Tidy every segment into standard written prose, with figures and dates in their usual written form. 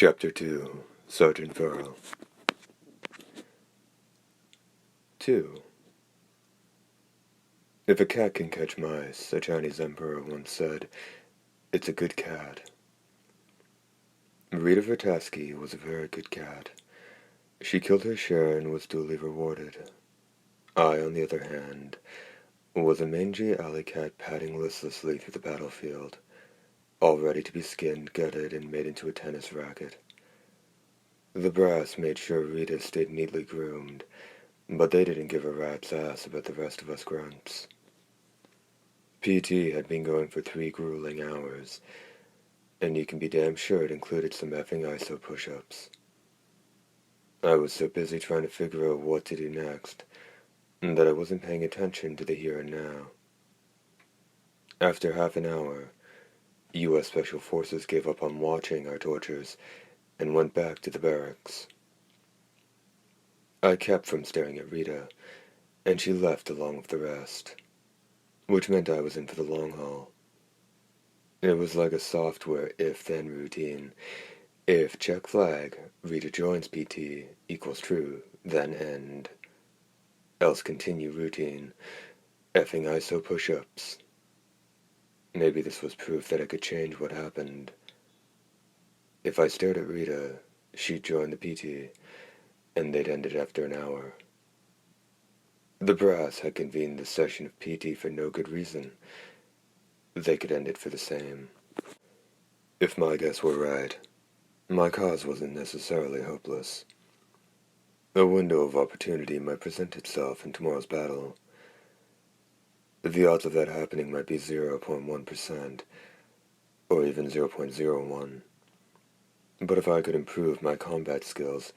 Chapter 2 Sergeant Farrell 2. If a cat can catch mice, a Chinese emperor once said, it's a good cat. Rita Vertasky was a very good cat. She killed her share and was duly rewarded. I, on the other hand, was a mangy alley cat padding listlessly through the battlefield, all ready to be skinned, gutted, and made into a tennis racket. The brass made sure Rita stayed neatly groomed, but they didn't give a rat's ass about the rest of us grunts. PT had been going for 3 grueling hours, and you can be damn sure it included some effing ISO push-ups. I was so busy trying to figure out what to do next, that I wasn't paying attention to the here and now. After half an hour, U.S. Special Forces gave up on watching our tortures and went back to the barracks. I kept from staring at Rita, and she left along with the rest, which meant I was in for the long haul. It was like a software if-then routine. If check flag, Rita joins PT equals true, then end. Else continue routine, effing ISO push-ups. Maybe this was proof that I could change what happened. If I stared at Rita, she'd join the PT, and they'd end it after an hour. The brass had convened this session of PT for no good reason. They could end it for the same. If my guess were right, my cause wasn't necessarily hopeless. A window of opportunity might present itself in tomorrow's battle. The odds of that happening might be 0.1%, or even 0.01. But if I could improve my combat skills,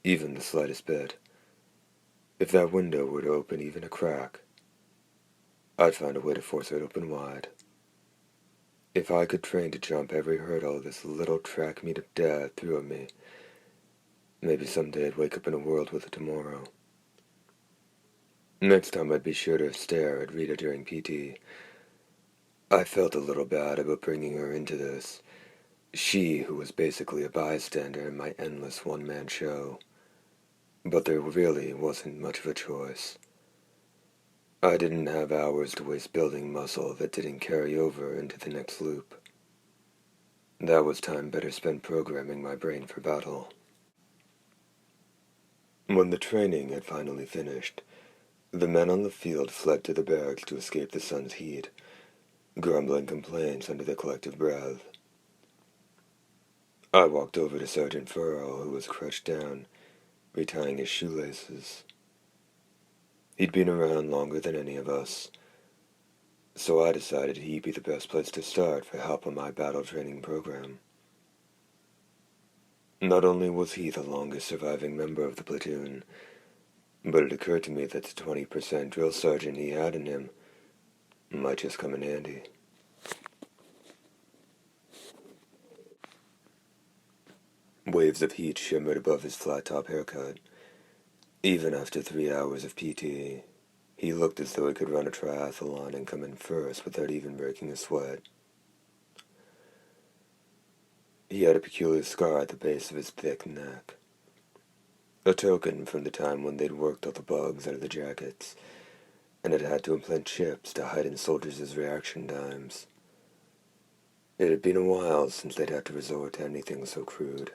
even the slightest bit, if that window were to open even a crack, I'd find a way to force it open wide. If I could train to jump every hurdle this little track meet of death threw at me, maybe someday I'd wake up in a world with a tomorrow. Next time I'd be sure to stare at Rita during PT. I felt a little bad about bringing her into this. She who was basically a bystander in my endless one-man show. But there really wasn't much of a choice. I didn't have hours to waste building muscle that didn't carry over into the next loop. That was time better spent programming my brain for battle. When the training had finally finished, the men on the field fled to the barracks to escape the sun's heat, grumbling complaints under their collective breath. I walked over to Sergeant Farrell, who was crouched down, retying his shoelaces. He'd been around longer than any of us, so I decided he'd be the best place to start for help on my battle training program. Not only was he the longest surviving member of the platoon, but it occurred to me that the 20% drill sergeant he had in him might just come in handy. Waves of heat shimmered above his flat-top haircut. Even after 3 hours of PT, he looked as though he could run a triathlon and come in first without even breaking a sweat. He had a peculiar scar at the base of his thick neck, a token from the time when they'd worked all the bugs out of the jackets, and had had to implant chips to heighten soldiers' reaction times. It had been a while since they'd had to resort to anything so crude.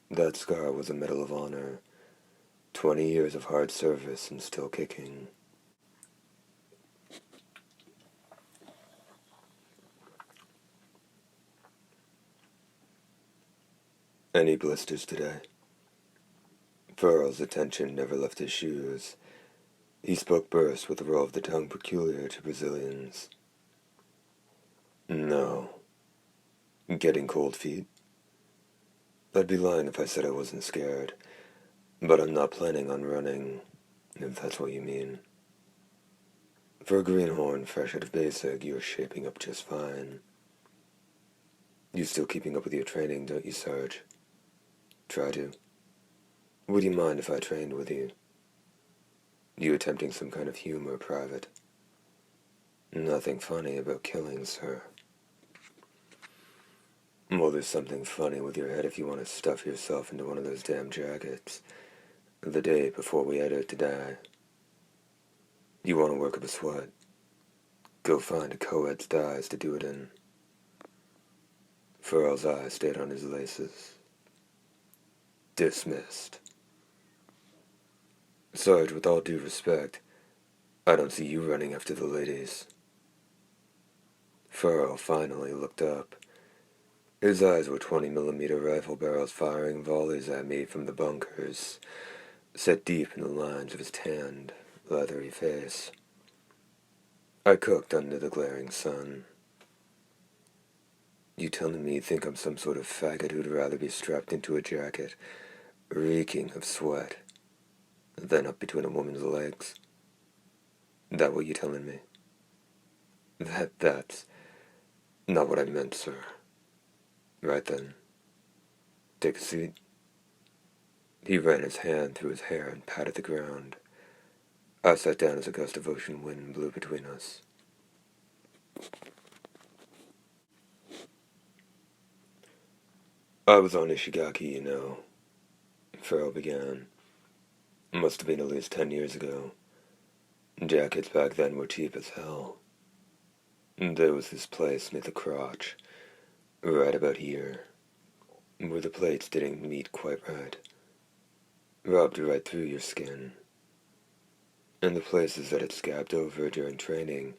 That scar was a Medal of Honor, 20 years of hard service and still kicking. Any blisters today? Farrell's attention never left his shoes. He spoke burst with a roll of the tongue peculiar to Brazilians. No. Getting cold feet? I'd be lying if I said I wasn't scared, but I'm not planning on running, if that's what you mean. For a greenhorn fresh out of basic, you're shaping up just fine. You still keeping up with your training, don't you, Sarge? Try to. Would you mind if I trained with you? You attempting some kind of humor, Private? Nothing funny about killing, sir. Well, there's something funny with your head if you want to stuff yourself into one of those damn jackets. The day before we head out to die. You want to work up a sweat? Go find a co-ed's dyes to do it in. Farrell's eye stayed on his laces. Dismissed. Sarge, with all due respect, I don't see you running after the ladies. Farrell finally looked up. His eyes were 20mm rifle barrels firing volleys at me from the bunkers, set deep in the lines of his tanned, leathery face. I cooked under the glaring sun. You telling me you think I'm some sort of faggot who'd rather be strapped into a jacket, reeking of sweat, than up between a woman's legs? That what you telling me? That's not what I meant, sir. Right then. Take a seat. He ran his hand through his hair and patted the ground. I sat down as a gust of ocean wind blew between us. I was on Ishigaki, you know, Farrell began. Must have been at least 10 years ago. Jackets back then were cheap as hell. There was this place near the crotch, right about here, where the plates didn't meet quite right. Rubbed right through your skin. And the places that it scabbed over during training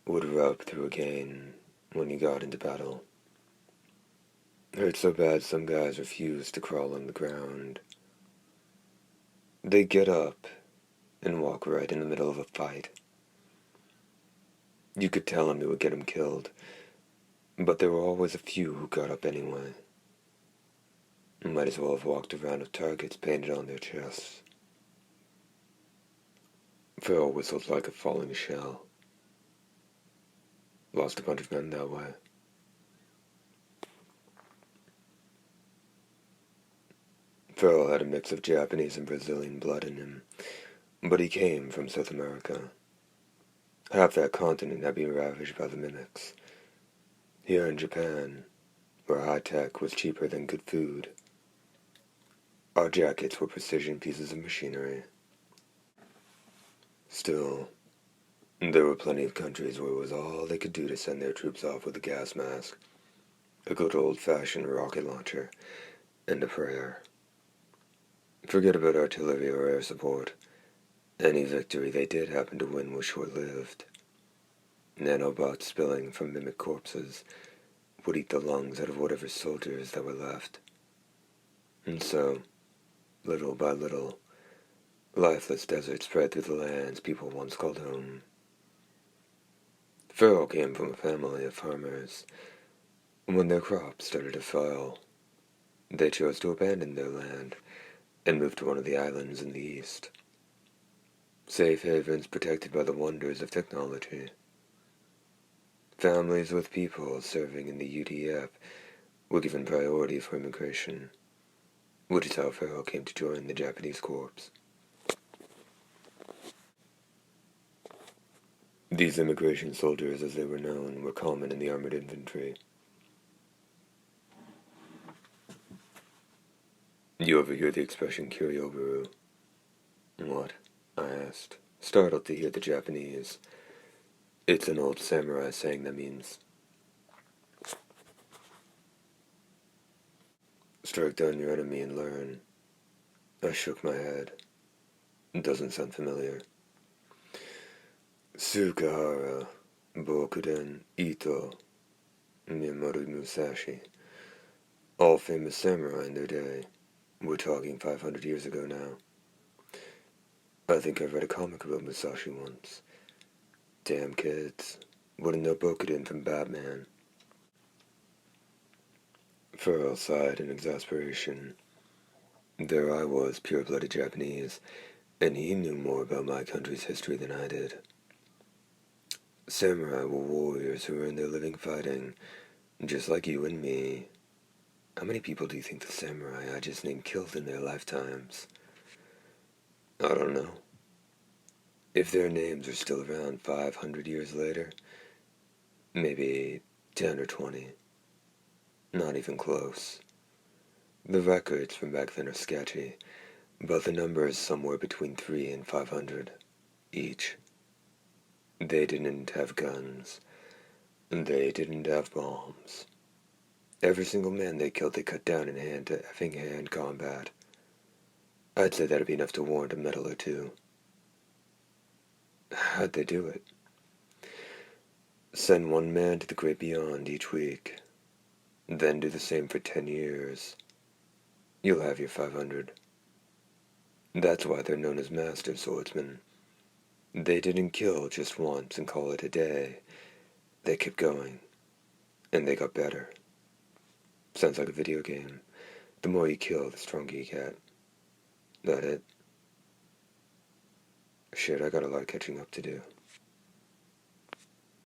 would rub through again when you got into battle. Hurt so bad some guys refused to crawl on the ground. They'd get up and walk right in the middle of a fight. You could tell him it would get him killed, but there were always a few who got up anyway. Might as well have walked around with targets painted on their chests. Farrell whistled like a falling shell. Lost a bunch of men that way. Farrell had a mix of Japanese and Brazilian blood in him, but he came from South America. Half that continent had been ravaged by the mimics. Here in Japan, where high-tech was cheaper than good food, our jackets were precision pieces of machinery. Still, there were plenty of countries where it was all they could do to send their troops off with a gas mask, a good old-fashioned rocket launcher, and a prayer. Forget about artillery or air support. Any victory they did happen to win was short-lived. Nanobots spilling from mimic corpses would eat the lungs out of whatever soldiers that were left. And so, little by little, lifeless deserts spread through the lands people once called home. Farrell came from a family of farmers. When their crops started to fail, they chose to abandon their land and move to one of the islands in the east. Safe havens protected by the wonders of technology. Families with people serving in the UDF were given priority for immigration, which is how Farrell came to join the Japanese Corps. These immigration soldiers, as they were known, were common in the armored infantry. You ever hear the expression Kiryobaru? What? I asked, startled to hear the Japanese. It's an old samurai saying that means strike down your enemy and learn. I shook my head. Doesn't sound familiar. Sugahara, Bokuden, Ito, Miyamoto Musashi. All famous samurai in their day. We're talking 500 years ago now. I think I read a comic about Musashi once. Damn kids. Wouldn't know Bokuden from Batman. Farrell sighed in exasperation. There I was, pure-blooded Japanese, and he knew more about my country's history than I did. Samurai were warriors who earned their living fighting, just like you and me. How many people do you think the samurai I just named killed in their lifetimes? I don't know. If their names are still around 500 years later, maybe 10 or 20. Not even close. The records from back then are sketchy, but the number is somewhere between 3 and 500 each. They didn't have guns. They didn't have bombs. Every single man they killed they cut down in hand combat. I'd say that'd be enough to warrant a medal or two. How'd they do it? Send one man to the great beyond each week, then do the same for 10 years. You'll have your 500. That's why they're known as master swordsmen. They didn't kill just once and call it a day. They kept going, and they got better. Sounds like a video game. The more you kill, the stronger you get. That it? Shit, I got a lot of catching up to do.